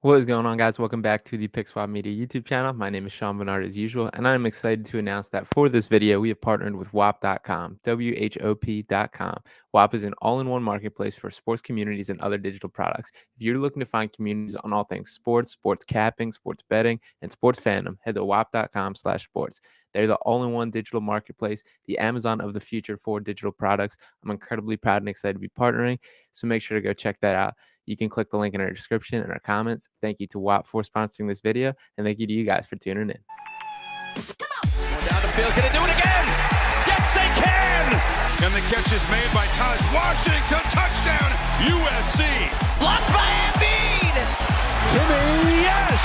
What is going on, guys? Welcome back to the PickSwap Media YouTube channel. My name is Sean Bernard as usual, and I'm excited to announce that for this video, we have partnered with WHOP.com, WHOP.com. WHOP is an all-in-one marketplace for sports communities and other digital products. If you're looking to find communities on all things sports, sports capping, sports betting, and sports fandom, head to WHOP.com/sports. They're the all-in-one digital marketplace, the Amazon of the future for digital products. I'm incredibly proud and excited to be partnering, so make sure to go check that out. You can click the link in our description and our comments. Thank you to WAP for sponsoring this video, and thank you to you guys for tuning in. Going down the field, can they do it again? Yes, they can! And the catch is made by Thomas Washington. Touchdown, USC. Blocked by Embiid. Timmy, yes!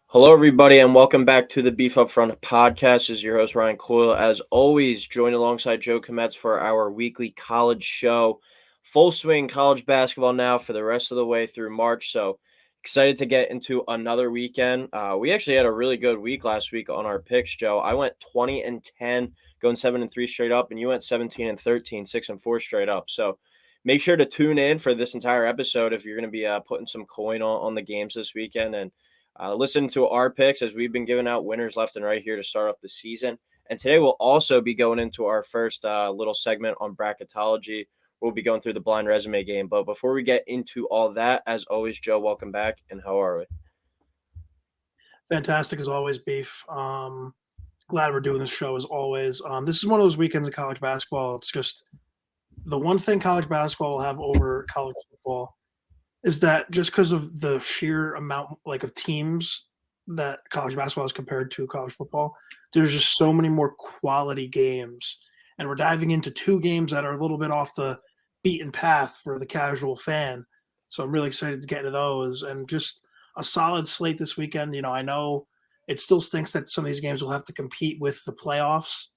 Hello, everybody, and welcome back to the Beef Up Front podcast. This is your host, Ryan Coyle. As always, joined alongside Joe Kometz for our weekly college show. Full swing college basketball now for the rest of the way through March, so excited to get into another weekend. We actually had a really good week last week on our picks, Joe. I went 20-10, going 7-3 straight up, and you went 17-13, 6-4 straight up. So make sure to tune in for this entire episode if you're going to be putting some coin on the games this weekend, and listen to our picks as we've been giving out winners left and right here to start off the season. And today we'll also be going into our first little segment on Bracketology. We'll be going through the blind resume game. But before we get into all that, as always, Joe, welcome back. And how are we? Fantastic as always, Beef. Glad we're doing this show as always. This is one of those weekends of college basketball. It's just the one thing college basketball will have over college football is that just because of the sheer amount of teams that college basketball is compared to college football, there's just so many more quality games. And we're diving into two games that are a little bit off the beaten path for the casual fan. So I'm really excited to get into those and just a solid slate this weekend. You know, I know it still stinks that some of these games will have to compete with the playoffs,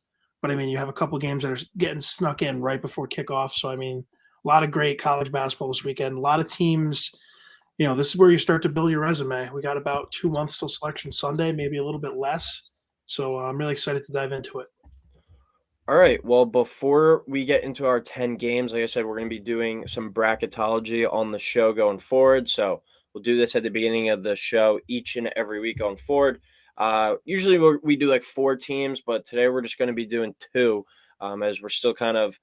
but I mean, you have a couple games that are getting snuck in right before kickoff. So, I mean, a lot of great college basketball this weekend. A lot of teams, you know, this is where you start to build your resume. We got about 2 months till Selection Sunday, maybe a little bit less. So I'm really excited to dive into it. All right. Well, before we get into our 10 games, like I said, we're going to be doing some bracketology on the show going forward. So we'll do this at the beginning of the show each and every week going forward. Usually we do like 4 teams, but today we're just going to be doing 2 as we're still kind of,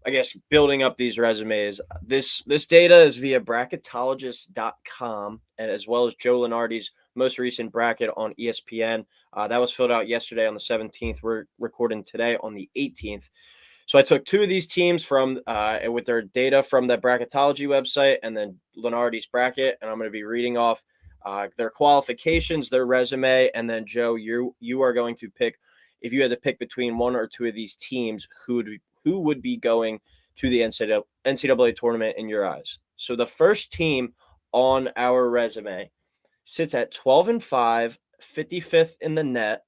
I guess, building up these resumes. This data is via bracketologist.com and as well as Joe Lenardi's most recent bracket on ESPN. That was filled out yesterday on the 17th. We're recording today on the 18th. So I took 2 of these teams from with their data from the Bracketology website and then Lenardi's bracket, and I'm going to be reading off their qualifications, their resume, and then Joe, you are going to pick, if you had to pick between 1 or 2 of these teams, who would be going to the NCAA tournament in your eyes. So the first team on our resume sits at 12-5, 55th in the net,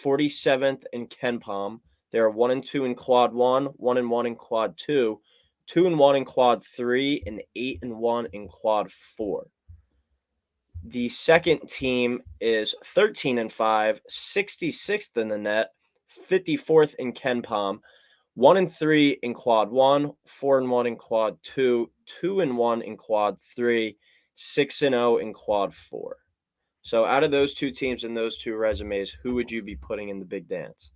47th in KenPom. They are 1-2 in Quad 1, 1-1 in Quad 2, 2-1 in Quad 3, and 8-1 in Quad 4. The second team is 13-5, 66th in the net, 54th in KenPom, 1-3 in Quad 1, 4-1 in Quad 2, 2-1 in Quad 3, 6-0 in Quad 4. So out of those 2 teams and those 2 resumes, who would you be putting in the big dance?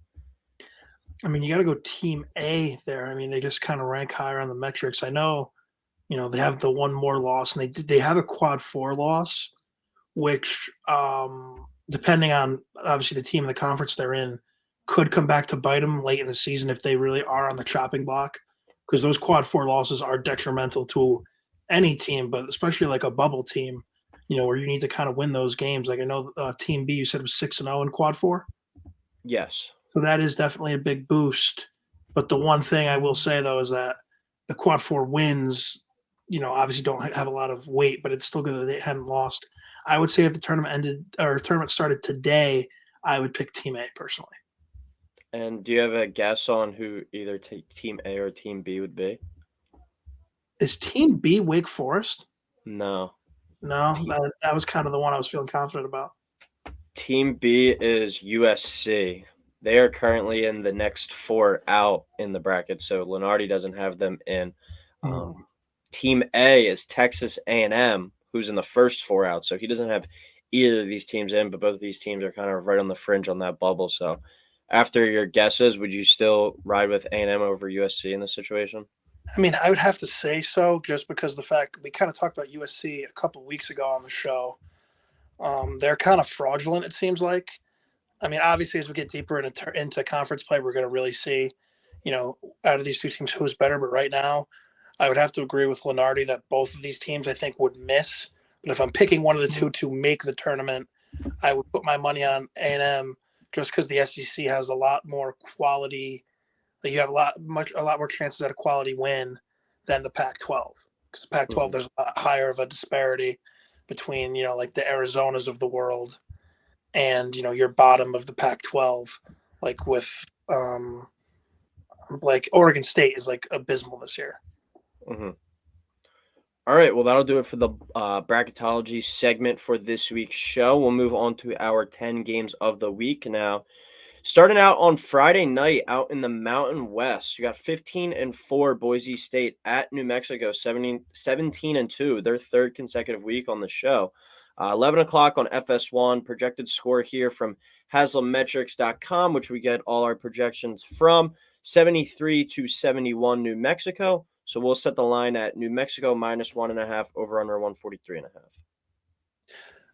I mean, you got to go Team A there. I mean, they just kind of rank higher on the metrics. I know, you know, they have the one more loss, and they have a Quad 4 loss, which, depending on obviously the team and the conference they're in, could come back to bite them late in the season if they really are on the chopping block, because those Quad 4 losses are detrimental to any team, but especially like a bubble team, you know, where you need to kind of win those games. Like I know Team B, you said was 6-0 in Quad 4. Yes. So that is definitely a big boost. But the one thing I will say, though, is that the Quad 4 wins, you know, obviously don't have a lot of weight, but it's still good that they hadn't lost. I would say if the tournament started today, I would pick Team A personally. And do you have a guess on who either Team A or Team B would be? Is Team B Wake Forest? No. No, that was kind of the one I was feeling confident about. Team B is USC. They are currently in the next 4 out in the bracket, so Lenardi doesn't have them in. Team A is Texas A&M, who's in the first 4 out, so he doesn't have either of these teams in, but both of these teams are kind of right on the fringe on that bubble. So after your guesses, would you still ride with A&M over USC in this situation? I mean, I would have to say so, just because the fact we kind of talked about USC a couple weeks ago on the show. They're kind of fraudulent, it seems like. I mean, obviously, as we get deeper into conference play, we're going to really see, out of these two teams, who's better. But right now, I would have to agree with Lenardi that both of these teams, I think, would miss. But if I'm picking one of the two to make the tournament, I would put my money on A&M, just because the SEC has a lot more quality. Like, you have a lot more chances at a quality win than the Pac-12. Because the Pac-12, there's a lot higher of a disparity between, like the Arizonas of the world and, your bottom of the Pac-12, like with like Oregon State is like abysmal this year. All right, well, that'll do it for the bracketology segment for this week's show. We'll move on to our 10 games of the week now. Starting out on Friday night out in the Mountain West, you got 15-4 Boise State at New Mexico, 17-2, their third consecutive week on the show. 11 o'clock on FS1, projected score here from HaslamMetrics.com, which we get all our projections from, 73-71 New Mexico. So we'll set the line at New Mexico -1.5, over under 143.5.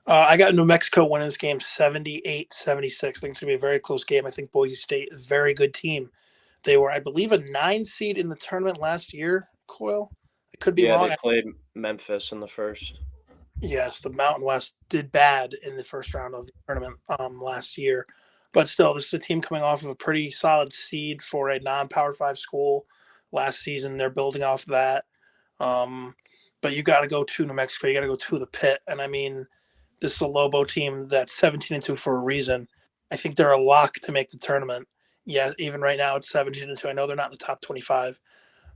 I got New Mexico winning this game 78-76. I think it's going to be a very close game. I think Boise State is a very good team. They were, I believe, a 9 seed in the tournament last year, Coyle. I could be wrong. They played Memphis in the first. Yes, the Mountain West did bad in the first round of the tournament last year. But still, this is a team coming off of a pretty solid seed for a non-Power 5 school last season. They're building off of that. But you got to go to New Mexico. You got to go to the pit. And, I mean, this is a Lobo team that's 17-2 for a reason. I think they're a lock to make the tournament. Yeah, even right now it's 17-2. I know they're not in the top 25,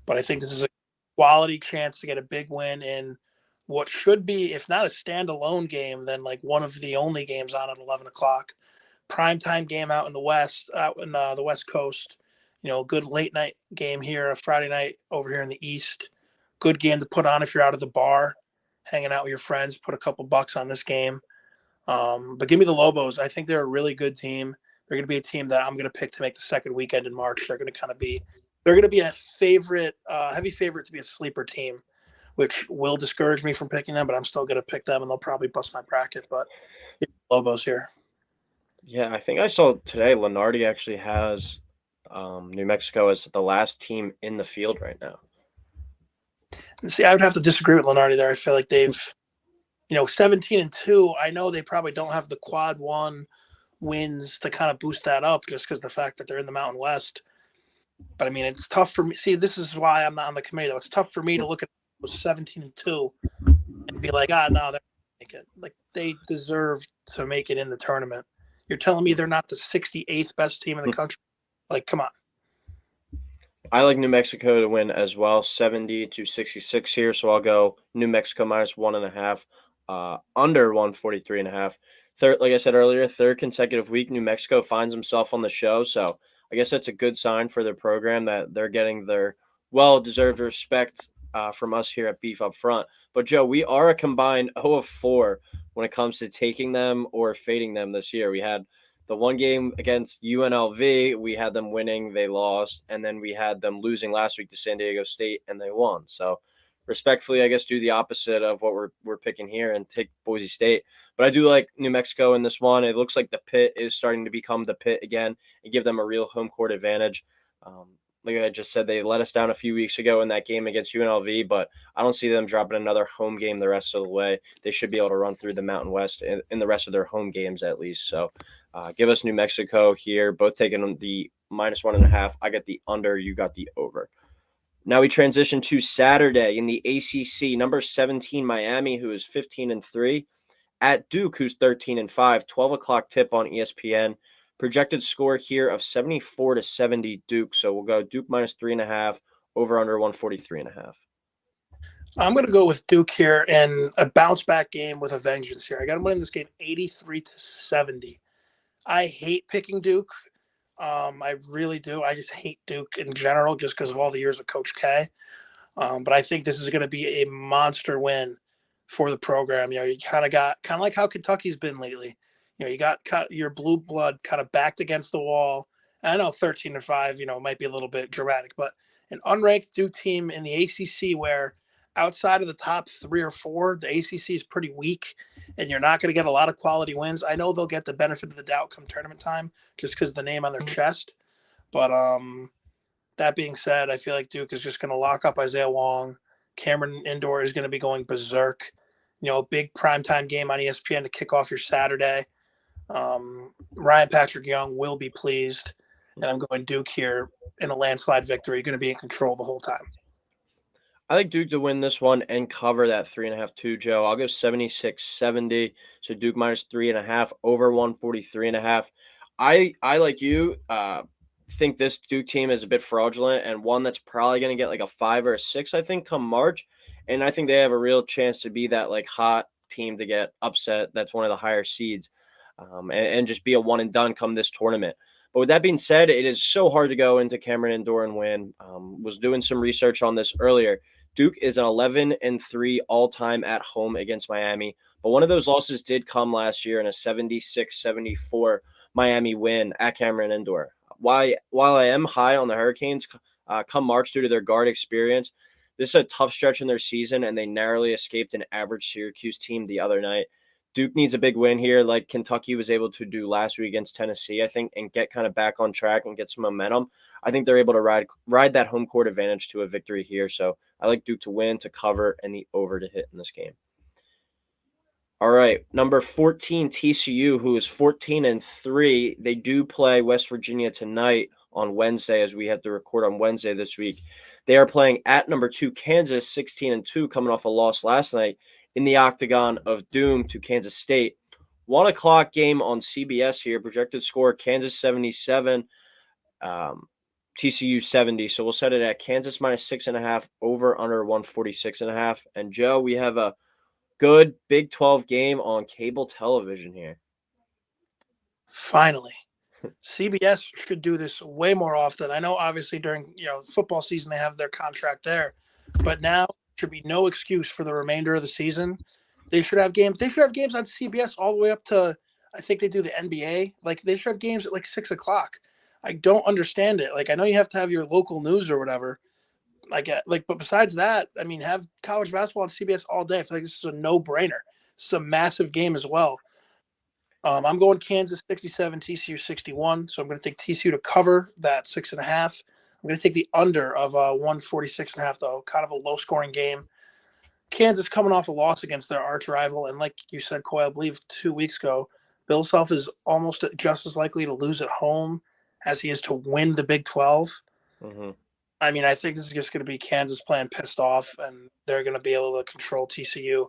but I think this is a quality chance to get a big win in what should be, if not a standalone game, then like one of the only games on at 11 o'clock. Primetime game out in the West, out in the West Coast. Good late night game here, a Friday night over here in the East. Good game to put on if you're out of the bar, hanging out with your friends, put a couple bucks on this game. But give me the Lobos. I think they're a really good team. They're going to be a team that I'm going to pick to make the second weekend in March. They're going to be a favorite, heavy favorite to be a sleeper team, which will discourage me from picking them, but I'm still going to pick them, and they'll probably bust my bracket. But Lobos here. Yeah, I think I saw today Lenardi actually has New Mexico as the last team in the field right now. See, I would have to disagree with Lenardi there. I feel like they've, 17-2. I know they probably don't have the quad one wins to kind of boost that up, just because the fact that they're in the Mountain West. But I mean, it's tough for me. See, this is why I'm not on the committee, though. It's tough for me to look at 17-2 and be like, no, they're not make it. Like, they deserve to make it in the tournament. You're telling me they're not the 68th best team in the country? Like, come on. I like New Mexico to win as well, 70-66 here. So I'll go New Mexico -1.5, under 143.5. Third, like I said earlier, third consecutive week, New Mexico finds himself on the show. So I guess that's a good sign for their program that they're getting their well-deserved respect from us here at Beef Up Front. But, Joe, we are a combined 0-4 when it comes to taking them or fading them this year. We had the one game against UNLV, we had them winning, they lost, and then we had them losing last week to San Diego State, and they won. So, respectfully, I guess do the opposite of what we're picking here and take Boise State. But I do like New Mexico in this one. It looks like the pit is starting to become the pit again and give them a real home court advantage. Like I just said, they let us down a few weeks ago in that game against UNLV, but I don't see them dropping another home game the rest of the way. They should be able to run through the Mountain West in the rest of their home games at least. So give us New Mexico here, both taking the -1.5. I got the under, you got the over. Now we transition to Saturday in the ACC. Number 17, Miami, who is 15-3, at Duke, who's 13-5. 12 o'clock tip on ESPN. Projected score here of 74-70 Duke. So we'll go Duke -3.5, over under 143.5. I'm going to go with Duke here and a bounce back game with a vengeance here. I got them winning this game 83-70. I hate picking Duke. I really do. I just hate Duke in general just because of all the years of Coach K. But I think this is going to be a monster win for the program. You got kind of like how Kentucky's been lately. You got your blue blood kind of backed against the wall. And I know 13-5, might be a little bit dramatic, but an unranked Duke team in the ACC where outside of the top 3 or 4, the ACC is pretty weak, and you're not going to get a lot of quality wins. I know they'll get the benefit of the doubt come tournament time just because of the name on their chest, but that being said, I feel like Duke is just going to lock up Isaiah Wong. Cameron Indoor is going to be going berserk. Big primetime game on ESPN to kick off your Saturday. Ryan Patrick Young will be pleased, and I'm going Duke here in a landslide victory. Going to be in control the whole time. I like Duke to win this one and cover that 3.5 too, Joe. I'll go 76-70. So Duke minus 3.5 over 143.5. I like you. Think this Duke team is a bit fraudulent and one that's probably going to get like a 5 or a 6, I think, come March. And I think they have a real chance to be that like hot team to get upset. That's one of the higher seeds and just be a one and done come this tournament. But with that being said, it is so hard to go into Cameron Indoor and win. Was doing some research on this earlier. Duke is an 11-3 all-time at home against Miami. But one of those losses did come last year in a 76-74 Miami win at Cameron Indoor. While I am high on the Hurricanes come March due to their guard experience, this is a tough stretch in their season, and they narrowly escaped an average Syracuse team the other night. Duke needs a big win here like Kentucky was able to do last week against Tennessee, I think, and get kind of back on track and get some momentum. I think they're able to ride that home court advantage to a victory here. So I like Duke to win, to cover, and the over to hit in this game. All right, number 14, TCU, who is 14-3. They do play West Virginia tonight on Wednesday, as we had to record on Wednesday this week. They are playing at number 2, Kansas, 16-2, coming off a loss last night in the Octagon of Doom to Kansas State. 1 o'clock game on CBS here. Projected score, Kansas 77, TCU 70. So we'll set it at Kansas minus 6.5, over under 146.5. And Joe, we have a good Big 12 game on cable television here. Finally. CBS should do this way more often. I know obviously during football season they have their contract there, but now should be no excuse for the remainder of the season. They should have games. They should have games on CBS all the way up to, I think they do the NBA. Like they should have games at like 6 o'clock. I don't understand it. Like I know you have to have your local news or whatever. But besides that, I mean, have college basketball on CBS all day. I feel like this is a no-brainer. It's a massive game as well. I'm going Kansas 67, TCU 61. So I'm going to take TCU to cover that 6.5. I'm going to take the under of 146.5, though. Kind of a low-scoring game. Kansas coming off a loss against their arch rival, and like you said, Coy, I believe 2 weeks ago, Bill Self is almost just as likely to lose at home as he is to win the Big 12. Mm-hmm. I mean, I think this is just going to be Kansas playing pissed off, and they're going to be able to control TCU.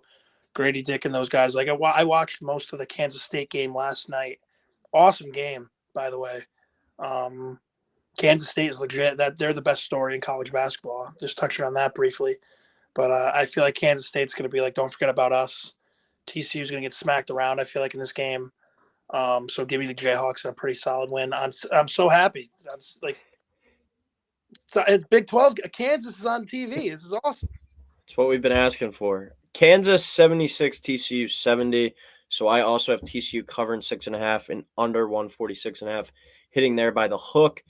Grady Dick and those guys. Like I watched most of the Kansas State game last night. Awesome game, by the way. Kansas State is legit. That they're the best story in college basketball. Just touching on that briefly, but I feel like Kansas State's going to be like, don't forget about us. TCU is going to get smacked around. I feel like in this game. So give me the Jayhawks and a pretty solid win. I'm so happy. That's like. So Big 12, Kansas is on TV. This is awesome. It's what we've been asking for. Kansas 76, TCU 70. So I also have TCU covering 6.5 and under 146.5, hitting there by the hook.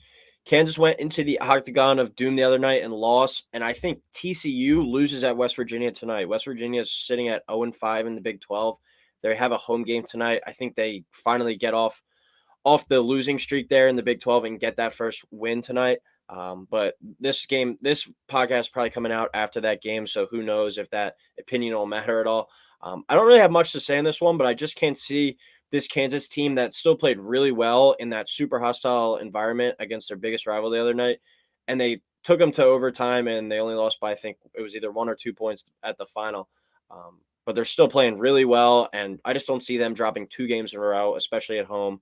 Kansas went into the Octagon of Doom the other night and lost. And I think TCU loses at West Virginia tonight. West Virginia is sitting at 0-5 in the Big 12. They have a home game tonight. I think they finally get off the losing streak there in the Big 12 and get that first win tonight. But this podcast is probably coming out after that game, so who knows if that opinion will matter at all. I don't really have much to say in this one, but I just can't see this Kansas team that still played really well in that super hostile environment against their biggest rival the other night, and they took them to overtime, and they only lost by, I think it was either 1 or 2 points at the final. But they're still playing really well, and I just don't see them dropping 2 games in a row, especially at home.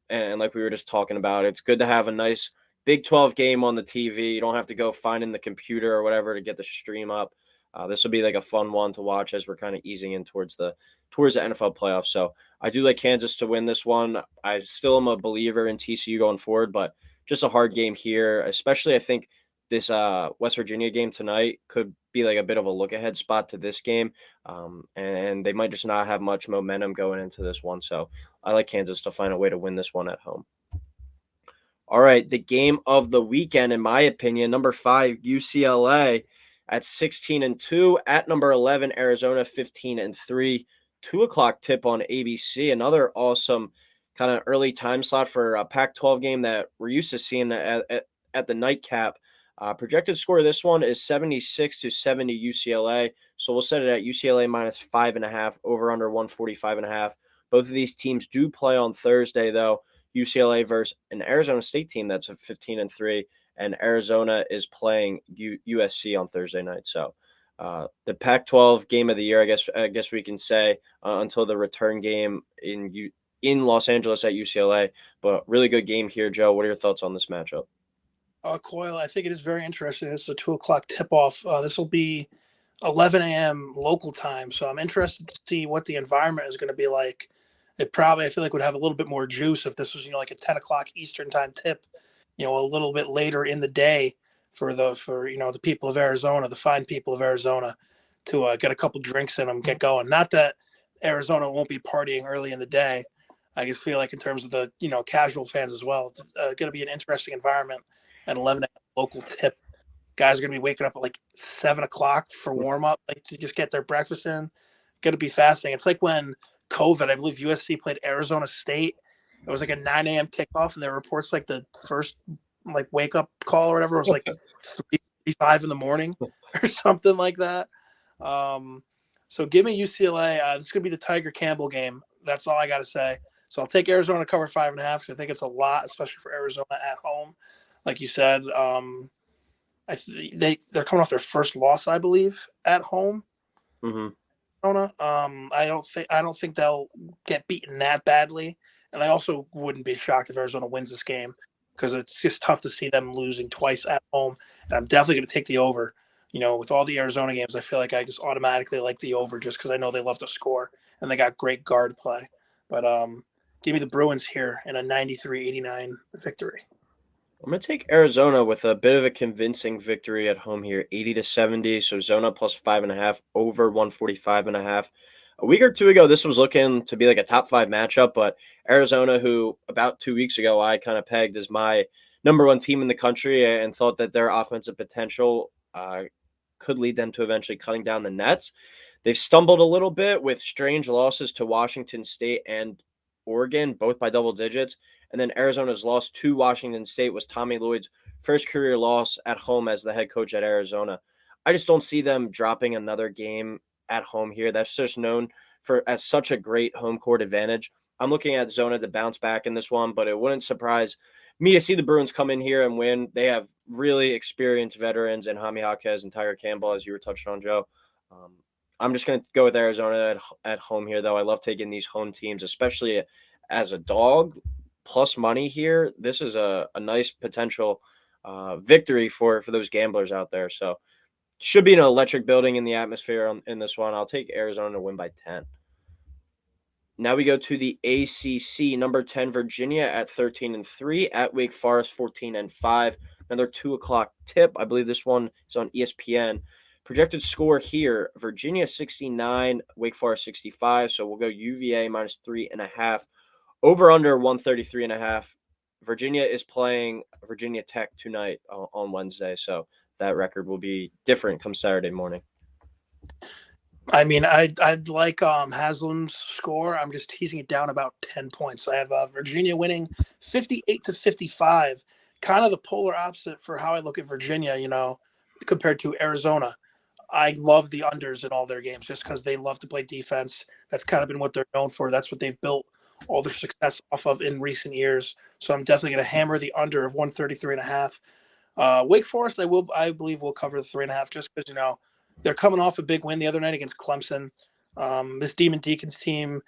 And like we were just talking about, it's good to have a nice Big 12 game on the TV. You don't have to go finding the computer or whatever to get the stream up. This will be like a fun one to watch as we're kind of easing in towards the NFL playoffs. So I do like Kansas to win this one. I still am a believer in TCU going forward, but just a hard game here, especially I think this West Virginia game tonight could be like a bit of a look ahead spot to this game. And they might just not have much momentum going into this one. So I like Kansas to find a way to win this one at home. All right, the game of the weekend, in my opinion, number 5, UCLA at 16-2, at number 11, Arizona 15-3. 2:00 tip on ABC. Another awesome kind of early time slot for a Pac-12 game that we're used to seeing at the nightcap. Projected score of this one is 76-70 UCLA. So we'll set it at UCLA minus 5.5, over under 145.5. Both of these teams do play on Thursday, though. UCLA versus an Arizona State team that's at 15-3, and Arizona is playing USC on Thursday night. So the Pac-12 game of the year, I guess we can say, until the return game in Los Angeles at UCLA. But really good game here, Joe. What are your thoughts on this matchup? Coyle, I think it is very interesting. This is a 2:00 tip-off. This will be 11 a.m. local time, so I'm interested to see what the environment is going to be like. It probably, I feel like, would have a little bit more juice if this was, like a 10 o'clock Eastern time tip, a little bit later in the day for the people of Arizona, the fine people of Arizona, to get a couple drinks in them, get going. Not that Arizona won't be partying early in the day. I just feel like in terms of the, casual fans as well, it's going to be an interesting environment at 11 a.m. local tip. Guys are going to be waking up at like 7 o'clock for warm up, like to just get their breakfast in. Going to be fascinating. It's like when COVID, I believe USC played Arizona State. It was like a 9 a.m. kickoff, and there were reports like the first wake up call or whatever was like 3:55 in the morning or something like that. So give me UCLA. This is going to be the Tiger Campbell game. That's all I got to say. So I'll take Arizona to cover 5.5 because I think it's a lot, especially for Arizona at home. Like you said, they're coming off their first loss, I believe, at home. Mm-hmm. I don't think they'll get beaten that badly, and I also wouldn't be shocked if Arizona wins this game because it's just tough to see them losing twice at home. And I'm definitely going to take the over. With all the Arizona games, I feel like I just automatically like the over just because I know they love to score and they got great guard play. But give me the Bruins here in a 93-89 victory. I'm going to take Arizona with a bit of a convincing victory at home here, 80-70. So Zona plus 5.5, over 145.5. A week or two ago, this was looking to be like a top 5 matchup, but Arizona, who about 2 weeks ago I kind of pegged as my number 1 team in the country and thought that their offensive potential could lead them to eventually cutting down the nets. They've stumbled a little bit with strange losses to Washington State and Oregon, both by double digits. And then Arizona's loss to Washington State was Tommy Lloyd's first career loss at home as the head coach at Arizona. I just don't see them dropping another game at home here. That's just known as such a great home court advantage. I'm looking at Zona to bounce back in this one, but it wouldn't surprise me to see the Bruins come in here and win. They have really experienced veterans in Jaime Jaquez and Tiger Campbell, as you were touching on, Joe. I'm just going to go with Arizona at home here, though. I love taking these home teams, especially as a dog. Plus money here. This is a nice potential victory for those gamblers out there. So should be an electric building in the atmosphere in this one. I'll take Arizona to win by 10. Now we go to the ACC. Number 10, Virginia at 13-3, at Wake Forest 14-5. Another 2:00 tip. I believe this one is on ESPN. Projected score here, Virginia 69, Wake Forest 65. So we'll go UVA minus 3.5. Over under 133.5. Virginia is playing Virginia Tech tonight on Wednesday. So that record will be different come Saturday morning. I mean, I'd like Haslam's score. I'm just teasing it down about 10 points. I have Virginia winning 58-55. Kind of the polar opposite for how I look at Virginia, compared to Arizona. I love the unders in all their games just because they love to play defense. That's kind of been what they're known for. That's what they've built all their success off of in recent years. So I'm definitely going to hammer the under of 133.5. Wake Forest, I believe will cover the 3.5 just because, they're coming off a big win the other night against Clemson. This Demon Deacons team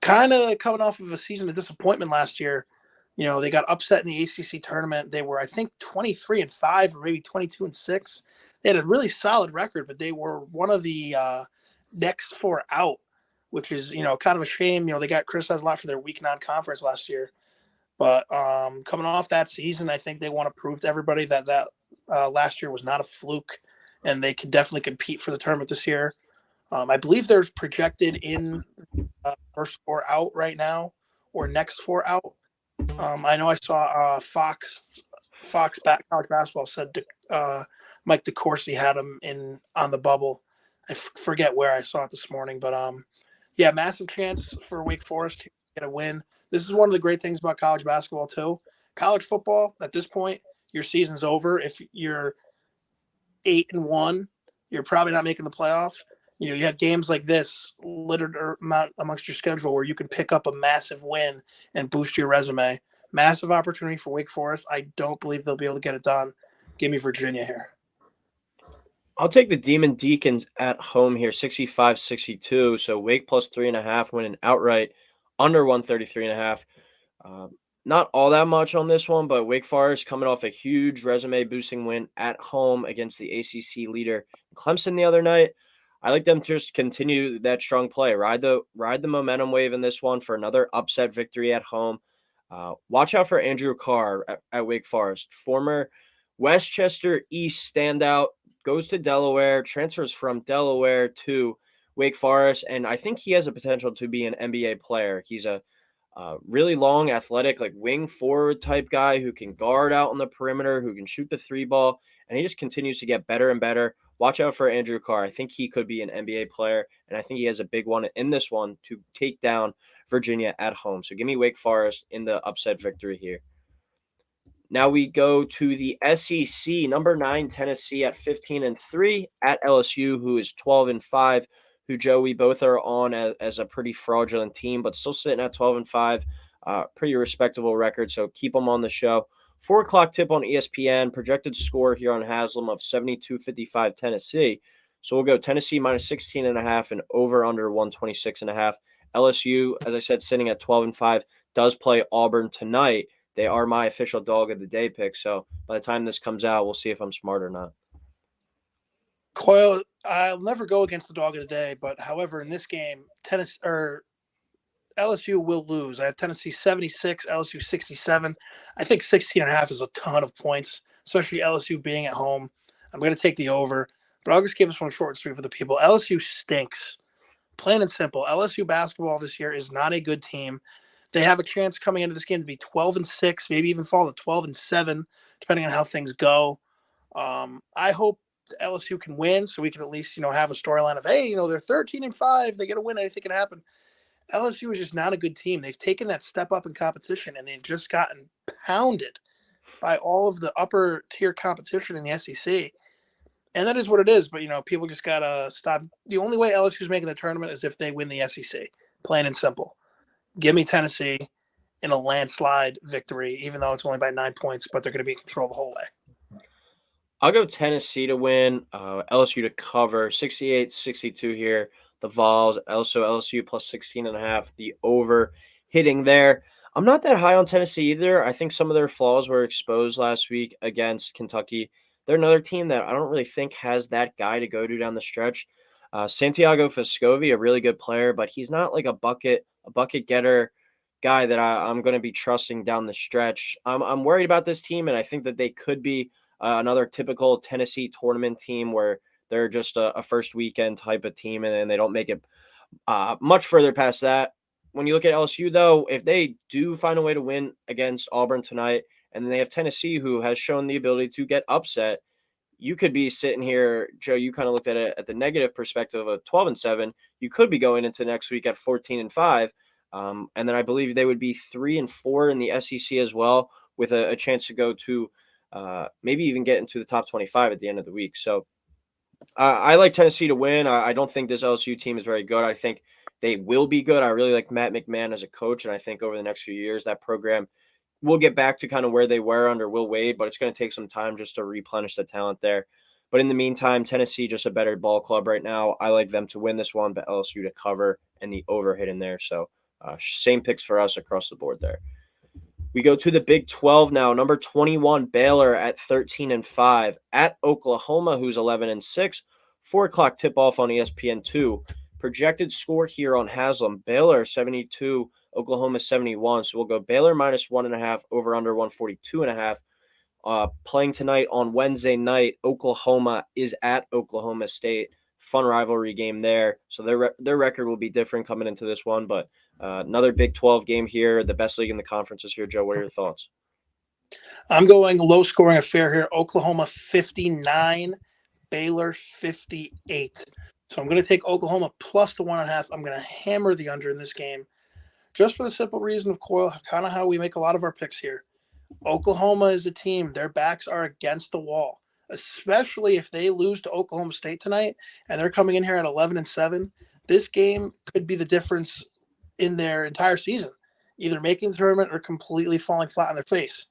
kind of coming off of a season of disappointment last year. They got upset in the ACC tournament. They were, I think, 23-5 or maybe 22-6. They had a really solid record, but they were one of the next four out, which is, kind of a shame. They got criticized a lot for their weak non-conference last year. But coming off that season, I think they want to prove to everybody that last year was not a fluke, and they can definitely compete for the tournament this year. I believe they're projected in first four out right now, or next four out. I know I saw Fox College Basketball said Mike DeCourcy had him on the bubble. I forget where I saw it this morning, but yeah, massive chance for Wake Forest to get a win. This is one of the great things about college basketball too. College football, at this point, your season's over. If you're 8-1, you're probably not making the playoff. You have games like this littered amongst your schedule where you can pick up a massive win and boost your resume. Massive opportunity for Wake Forest. I don't believe they'll be able to get it done. Give me Virginia here. I'll take the Demon Deacons at home here, 65-62. So Wake plus 3.5, winning outright, under 133.5. Not all that much on this one, but Wake Forest coming off a huge resume-boosting win at home against the ACC leader Clemson the other night. I like them to just continue that strong play, ride the momentum wave in this one for another upset victory at home. Watch out for Andrew Carr at Wake Forest, former Westchester East standout, goes to Delaware, transfers from Delaware to Wake Forest, and I think he has a potential to be an NBA player. He's a really long, athletic, like wing forward type guy who can guard out on the perimeter, who can shoot the three ball, and he just continues to get better and better. Watch out for Andrew Carr. I think he could be an NBA player, and I think he has a big one in this one to take down Virginia at home. So give me Wake Forest in the upset victory here. Now we go to the SEC, number 9 Tennessee at 15-3 at LSU, who is 12-5. Who, Joe, we both are on as a pretty fraudulent team, but still sitting at 12-5, pretty respectable record. So keep them on the show. 4 o'clock tip on ESPN. Projected score here on Haslam of 72-55 Tennessee. So we'll go Tennessee minus 16.5 and over under 126.5. LSU, as I said, sitting at 12-5, does play Auburn tonight. They are my official dog of the day pick. So by the time this comes out, we'll see if I'm smart or not. Coyle, I'll never go against the dog of the day, but however, in this game, LSU will lose. I have Tennessee 76, LSU 67. I think 16.5 is a ton of points, especially LSU being at home. I'm going to take the over, but I'll just give this one short and sweet for the people. LSU stinks. Plain and simple. LSU basketball this year is not a good team. They have a chance coming into this game to be 12-6, maybe even fall to 12-7, depending on how things go. I hope LSU can win, so we can at least, have a storyline of, hey, they're 13-5, they get a win, anything can happen. LSU is just not a good team. They've taken that step up in competition, and they've just gotten pounded by all of the upper tier competition in the SEC. And that is what it is. But, people just got to stop. The only way LSU is making the tournament is if they win the SEC, plain and simple. Give me Tennessee in a landslide victory, even though it's only by 9 points, but they're going to be in control the whole way. I'll go Tennessee to win, LSU to cover, 68-62 here. The Vols, also LSU plus 16.5, the over hitting there. I'm not that high on Tennessee either. I think some of their flaws were exposed last week against Kentucky. They're another team that I don't really think has that guy to go to down the stretch. Santiago Vescovi, a really good player, but he's not like a bucket getter guy that I'm going to be trusting down the stretch. I'm worried about this team, and I think that they could be another typical Tennessee tournament team where they're just a first weekend type of team, and then they don't make it much further past that. When you look at LSU, though, if they do find a way to win against Auburn tonight, and then they have Tennessee, who has shown the ability to get upset, you could be sitting here, Joe, you kind of looked at it at the negative perspective of 12-7. You could be going into next week at 14-5. And then I believe they would be 3-4 in the SEC as well, with a chance to go to maybe even get into the top 25 at the end of the week. So I like Tennessee to win. I don't think this LSU team is very good. I think they will be good. I really like Matt McMahon as a coach, and I think over the next few years that program will get back to kind of where they were under Will Wade, but it's going to take some time just to replenish the talent there. But in the meantime, Tennessee just a better ball club right now. I like them to win this one, but LSU to cover and the over hit in there. So same picks for us across the board there. We go to the Big 12 now. Number 21, Baylor at 13-5 at Oklahoma, who's 11-6. 4 o'clock tip-off on ESPN2. Projected score here on Haslam. Baylor 72, Oklahoma 71. So we'll go Baylor minus 1.5, over under 142.5. Playing tonight on Wednesday night, Oklahoma is at Oklahoma State. Fun rivalry game there. So their record will be different coming into this one, but another Big 12 game here. The best league in the conference is here. Joe, what are your thoughts? I'm going low-scoring affair here. Oklahoma 59, Baylor 58. So I'm going to take Oklahoma plus the 1.5. I'm going to hammer the under in this game, just for the simple reason of kind of how we make a lot of our picks here. Oklahoma is a team. Their backs are against the wall, especially if they lose to Oklahoma State tonight and they're coming in here at 11-7. This game could be the difference in their entire season, either making the tournament or completely falling flat on their face.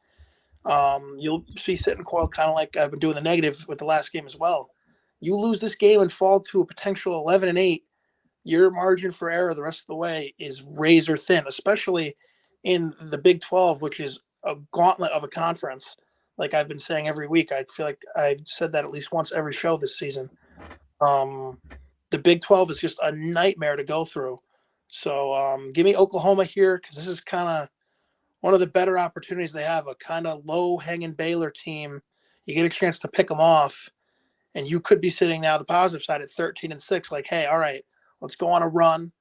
You'll see sitting coiled, kind of like I've been doing the negative with the last game as well. You lose this game and fall to a potential 11-8, your margin for error the rest of the way is razor thin, especially in the Big 12, which is a gauntlet of a conference. Like I've been saying every week, I feel like I've said that at least once every show this season. The Big 12 is just a nightmare to go through. So give me Oklahoma here, because this is kind of one of the better opportunities they have, a kind of low-hanging Baylor team. You get a chance to pick them off, and you could be sitting now the positive side at 13-6, like, hey, all right, let's go on a run.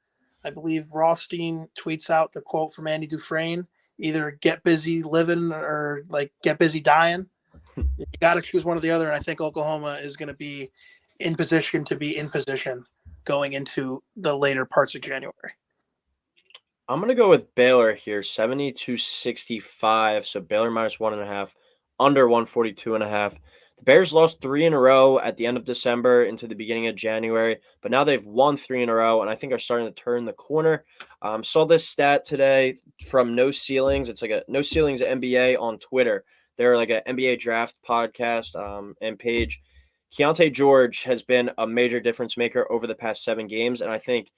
I believe Rothstein tweets out the quote from Andy Dufresne, either get busy living or like get busy dying. You got to choose one or the other, and I think Oklahoma is going to be in position to be in position going into the later parts of January. I'm going to go with Baylor here, 70-65. So Baylor minus 1.5, under 142.5. The Bears lost 3 in a row at the end of December into the beginning of January, but now they've won 3 in a row and I think are starting to turn the corner. Saw this stat today from No Ceilings. It's like a No Ceilings NBA on Twitter. They're like an NBA draft podcast and page. Keontae George has been a major difference maker over the past 7 games, and I think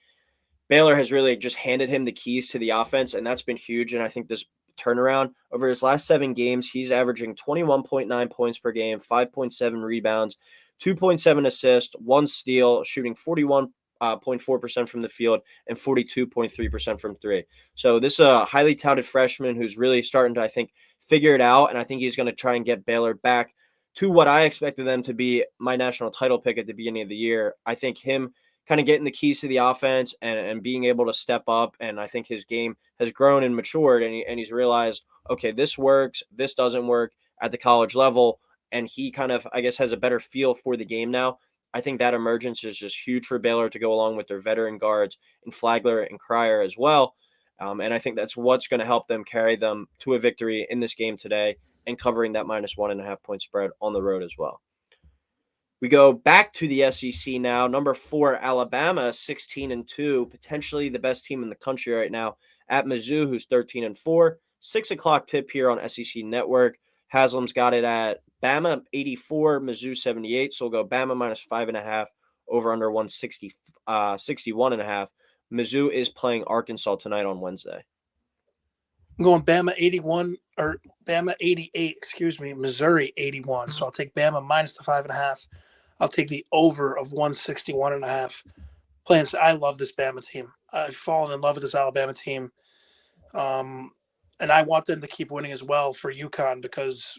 Baylor has really just handed him the keys to the offense, and that's been huge. And I think this turnaround over his last 7 games, he's averaging 21.9 points per game, 5.7 rebounds, 2.7 assists, 1 steal, shooting 41.4% from the field and 42.3% from 3. So this is a highly touted freshman who's really starting to, I think, figure it out, and I think he's going to try and get Baylor back to what I expected them to be, my national title pick at the beginning of the year. I think him kind of getting the keys to the offense and being able to step up. And I think his game has grown and matured, and he's realized, okay, this works, this doesn't work at the college level. And he kind of, I guess, has a better feel for the game now. I think that emergence is just huge for Baylor to go along with their veteran guards in Flagler and Cryer as well. And I think that's what's going to help them carry them to a victory in this game today and covering that minus 1.5 point spread on the road as well. We go back to the SEC now. Number 4, Alabama, 16-2, potentially the best team in the country right now, at Mizzou, who's 13-4. 6 o'clock tip here on SEC Network. Haslam's got it at Bama 84, Mizzou 78. So we'll go Bama minus 5.5, over under 61.5. Mizzou is playing Arkansas tonight on Wednesday. I'm going Bama 81 or Bama 88, Missouri 81. So I'll take Bama minus the 5.5. I'll take the over of 161.5. I love this Bama team. I've fallen in love with this Alabama team. And I want them to keep winning as well for UConn, because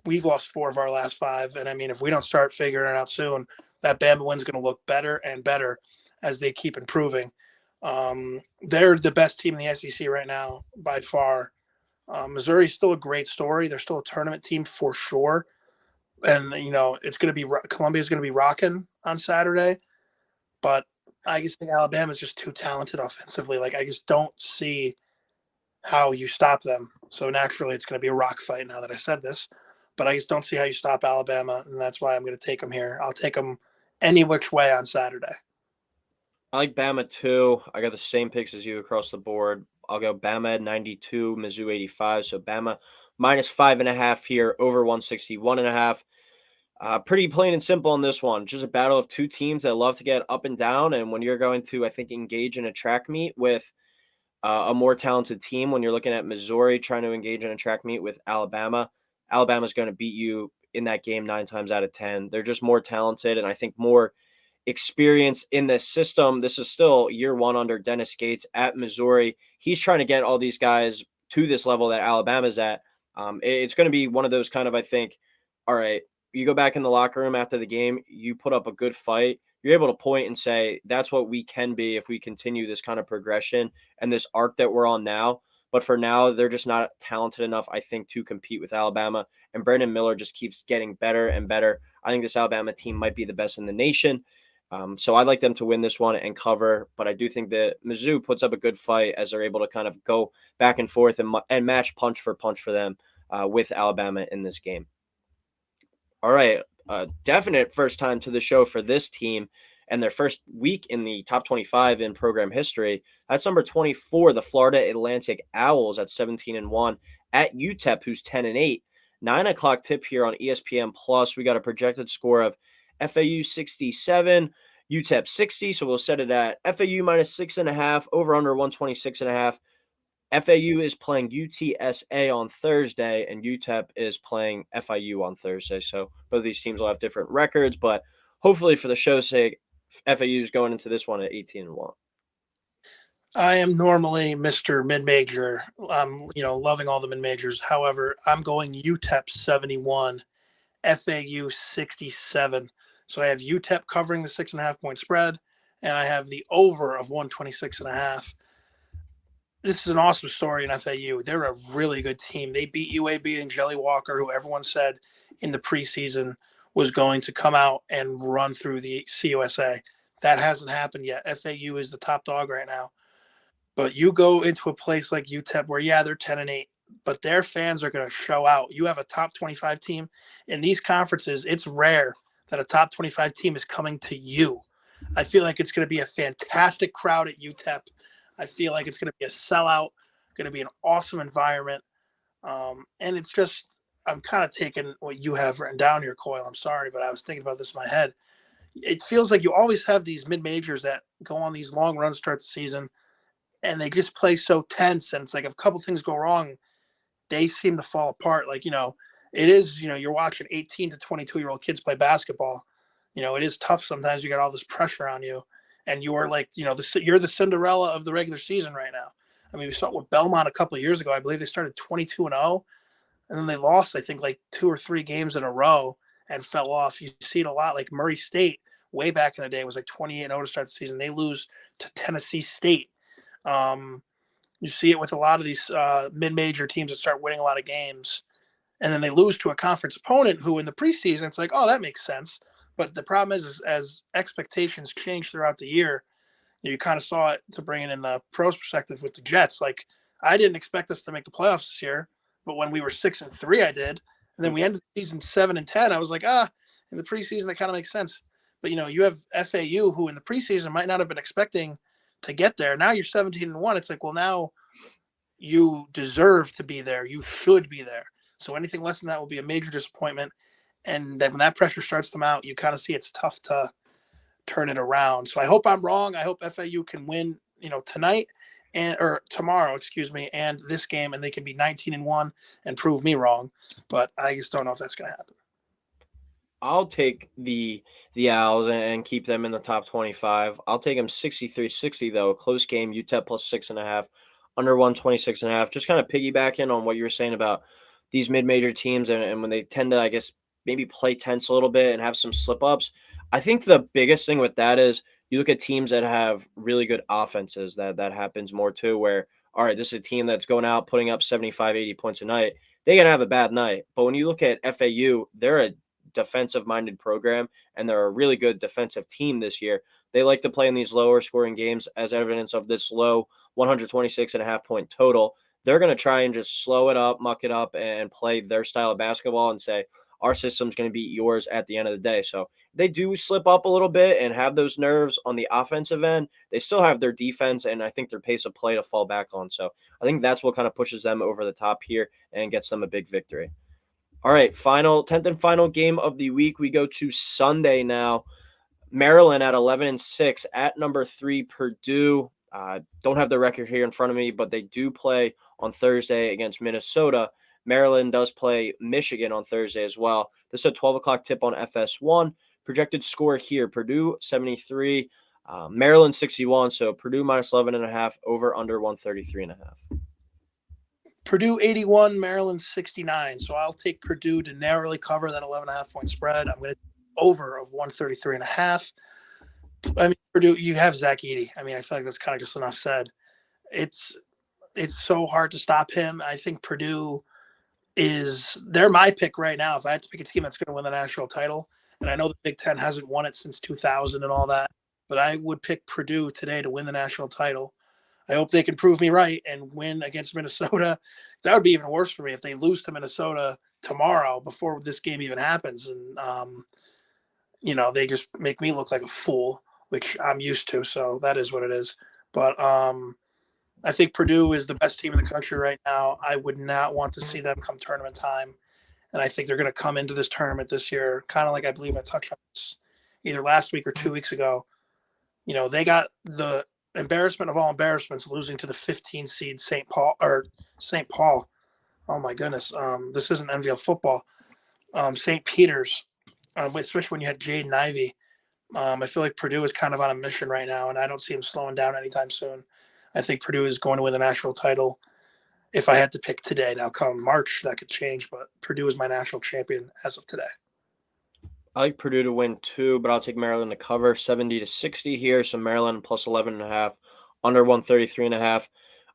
we've lost 4 of our last 5. And I mean, if we don't start figuring it out soon, that Bama win's going to look better and better as they keep improving. They're the best team in the SEC right now by far. Missouri's still a great story. They're still a tournament team for sure. And, it's going to be Columbia's going to be rocking on Saturday. But I just think Alabama's just too talented offensively. Like, I just don't see how you stop them. So naturally, it's going to be a rock fight now that I said this. But I just don't see how you stop Alabama, and that's why I'm going to take them here. I'll take them any which way on Saturday. I like Bama too. I got the same picks as you across the board. I'll go Bama at 92, Mizzou 85. So Bama minus 5.5 here, over 161.5. Pretty plain and simple on this one. Just a battle of 2 teams that love to get up and down. And when you're going to, I think, engage in a track meet with a more talented team when you're looking at Missouri trying to engage in a track meet with Alabama. Alabama's going to beat you in that game 9 times out of 10. They're just more talented and I think more experience in this system. This is still year one under Dennis Gates at Missouri. He's trying to get all these guys to this level that Alabama's at. It's going to be one of those kind of, I think, all right, you go back in the locker room after the game, you put up a good fight, you're able to point and say, that's what we can be if we continue this kind of progression and this arc that we're on now. But for now, they're just not talented enough, I think, to compete with Alabama. And Brandon Miller just keeps getting better and better. I think this Alabama team might be the best in the nation. So I'd like them to win this one and cover, but I do think that Mizzou puts up a good fight as they're able to kind of go back and forth and match punch for them with Alabama in this game. All right, definite first time to the show for this team and their first week in the top 25 in program history. That's number 24, the Florida Atlantic Owls at 17-1 at UTEP, who's 10-8. 9 o'clock tip here on ESPN Plus. We got a projected score of FAU 67, UTEP 60. So we'll set it at FAU minus 6.5, over under 126.5. FAU is playing UTSA on Thursday, and UTEP is playing FIU on Thursday. So both of these teams will have different records, but hopefully for the show's sake, FAU is going into this one at 18-1. I am normally Mr. Mid-Major. I'm, loving all the mid-majors. However, I'm going UTEP 71, FAU 67. So I have UTEP covering the 6.5 point spread, and I have the over of 126.5. This is an awesome story in FAU. They're a really good team. They beat UAB and Jelly Walker, who everyone said in the preseason was going to come out and run through the CUSA. That hasn't happened yet. FAU is the top dog right now. But you go into a place like UTEP where, they're 10-8, but their fans are going to show out. You have a top 25 team. In these conferences, it's rare that a top 25 team is coming to you. I feel like it's going to be a fantastic crowd at UTEP. I feel like it's going to be a sellout, going to be an awesome environment. And it's just, I'm kind of taking what you have written down here, Coyle. I'm sorry, but I was thinking about this in my head. It feels like you always have these mid-majors that go on these long runs throughout the season, and they just play so tense. And it's like if a couple things go wrong, they seem to fall apart. Like, it is, you're watching 18 to 22-year-old kids play basketball. It is tough sometimes. You got all this pressure on you. And you're like, you're the Cinderella of the regular season right now. I mean, we saw it with Belmont a couple of years ago. I believe they started 22-0, and then they lost, I think, like 2 or 3 games in a row and fell off. You see it a lot. Like Murray State, way back in the day, was like 28-0 to start the season. They lose to Tennessee State. You see it with a lot of these mid-major teams that start winning a lot of games, and then they lose to a conference opponent who in the preseason, it's like, oh, that makes sense. But the problem is as expectations change throughout the year, you kind of saw it to bring it in the pros perspective with the Jets. Like, I didn't expect us to make the playoffs this year, but when we were 6-3, I did. And then we ended the season 7-10. I was like, in the preseason, that kind of makes sense. But, you have FAU who in the preseason might not have been expecting to get there. Now you're 17-1. It's like, well, now you deserve to be there. You should be there. So anything less than that will be a major disappointment. And then when that pressure starts to mount, you kind of see it's tough to turn it around. So I hope I'm wrong. I hope FAU can win, tonight or tomorrow, and this game, and they can be 19-1 and prove me wrong. But I just don't know if that's going to happen. I'll take the Owls and keep them in the top 25. I'll take them 63-60 though. A close game. UTEP plus 6.5, under 126.5. Just kind of piggybacking on what you were saying about these mid-major teams and when they tend to, I guess, maybe play tense a little bit and have some slip-ups. I think the biggest thing with that is you look at teams that have really good offenses. That happens more too, where, all right, this is a team that's going out, putting up 75, 80 points a night. They're going to have a bad night. But when you look at FAU, they're a defensive-minded program, and they're a really good defensive team this year. They like to play in these lower-scoring games as evidence of this low 126.5 point total. They're going to try and just slow it up, muck it up, and play their style of basketball and say, our system's going to beat yours at the end of the day. So they do slip up a little bit and have those nerves on the offensive end. They still have their defense and I think their pace of play to fall back on. So I think that's what kind of pushes them over the top here and gets them a big victory. All right, 10th and final game of the week. We go to Sunday now. Maryland at 11-6 at number 3 Purdue. Don't have the record here in front of me, but they do play on Thursday against Minnesota. Maryland does play Michigan on Thursday as well. This is a 12 o'clock tip on FS1. Projected score here, Purdue 73, Maryland 61. So Purdue minus 11.5, over under 133.5. Purdue 81, Maryland 69. So I'll take Purdue to narrowly cover that 11.5 point spread. I'm going to over of 133.5. I mean, Purdue, you have Zach Edey. I mean, I feel like that's kind of just enough said. It's so hard to stop him. I think Purdue they're my pick right now. If I had to pick a team that's going to win the national title, and I know the Big Ten hasn't won it since 2000 and all that, but I would pick Purdue today to win the national title. I hope they can prove me right and win against Minnesota. That would be even worse for me if they lose to Minnesota tomorrow before this game even happens. And, they just make me look like a fool, which I'm used to. So that is what it is. But I think Purdue is the best team in the country right now. I would not want to see them come tournament time. And I think they're going to come into this tournament this year, kind of like I believe I touched on this either last week or 2 weeks ago. They got the embarrassment of all embarrassments, losing to the 15 seed St. Paul. Oh my goodness. This isn't NVL football. St. Peter's, especially when you had Jaden Ivey. I feel like Purdue is kind of on a mission right now, and I don't see them slowing down anytime soon. I think Purdue is going to win the national title. If I had to pick today, now come March, that could change, but Purdue is my national champion as of today. I like Purdue to win too, but I'll take Maryland to cover 70-60 here. So Maryland plus 11.5, under 133.5.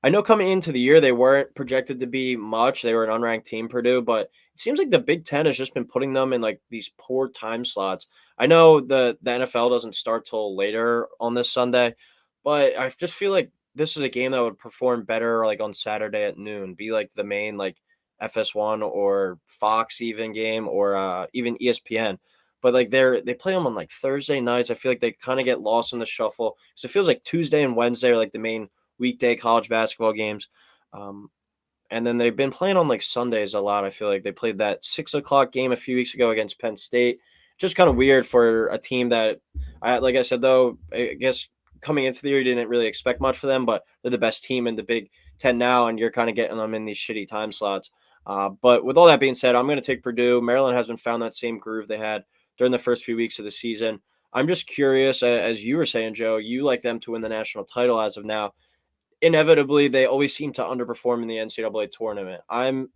I know coming into the year they weren't projected to be much. They were an unranked team, Purdue, but it seems like the Big Ten has just been putting them in like these poor time slots. I know the NFL doesn't start till later on this Sunday, but I just feel like this is a game that would perform better like on Saturday at noon, be like the main like FS1 or Fox even game, or even ESPN. But like they play them on like Thursday nights. I feel like they kind of get lost in the shuffle. So it feels like Tuesday and Wednesday are like the main weekday college basketball games. And then they've been playing on like Sundays a lot. I feel like they played that 6 o'clock game a few weeks ago against Penn State. Just kind of weird for a team that, like I said, though, I guess coming into the year, you didn't really expect much for them, but they're the best team in the Big Ten now, and you're kind of getting them in these shitty time slots. But with all that being said, I'm going to take Purdue. Maryland hasn't found that same groove they had during the first few weeks of the season. I'm just curious, as you were saying, Joe, you like them to win the national title as of now. Inevitably, they always seem to underperform in the NCAA tournament. I'm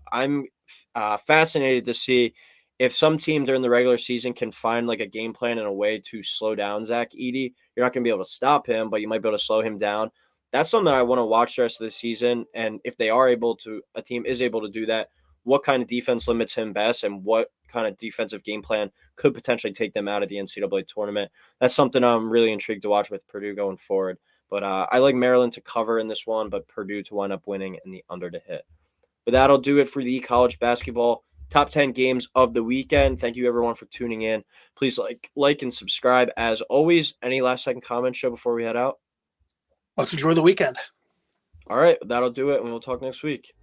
fascinated to see if some team during the regular season can find like a game plan and a way to slow down Zach Edey. You're not going to be able to stop him, but you might be able to slow him down. That's something that I want to watch the rest of the season. And if they are able to, a team is able to do that, what kind of defense limits him best and what kind of defensive game plan could potentially take them out of the NCAA tournament. That's something I'm really intrigued to watch with Purdue going forward. But I like Maryland to cover in this one, but Purdue to wind up winning and the under to hit. But that'll do it for the college basketball top 10 games of the weekend. Thank you, everyone, for tuning in. Please like and subscribe. As always, any last-second comments, Joe, before we head out? Let's enjoy the weekend. All right, that'll do it, and we'll talk next week.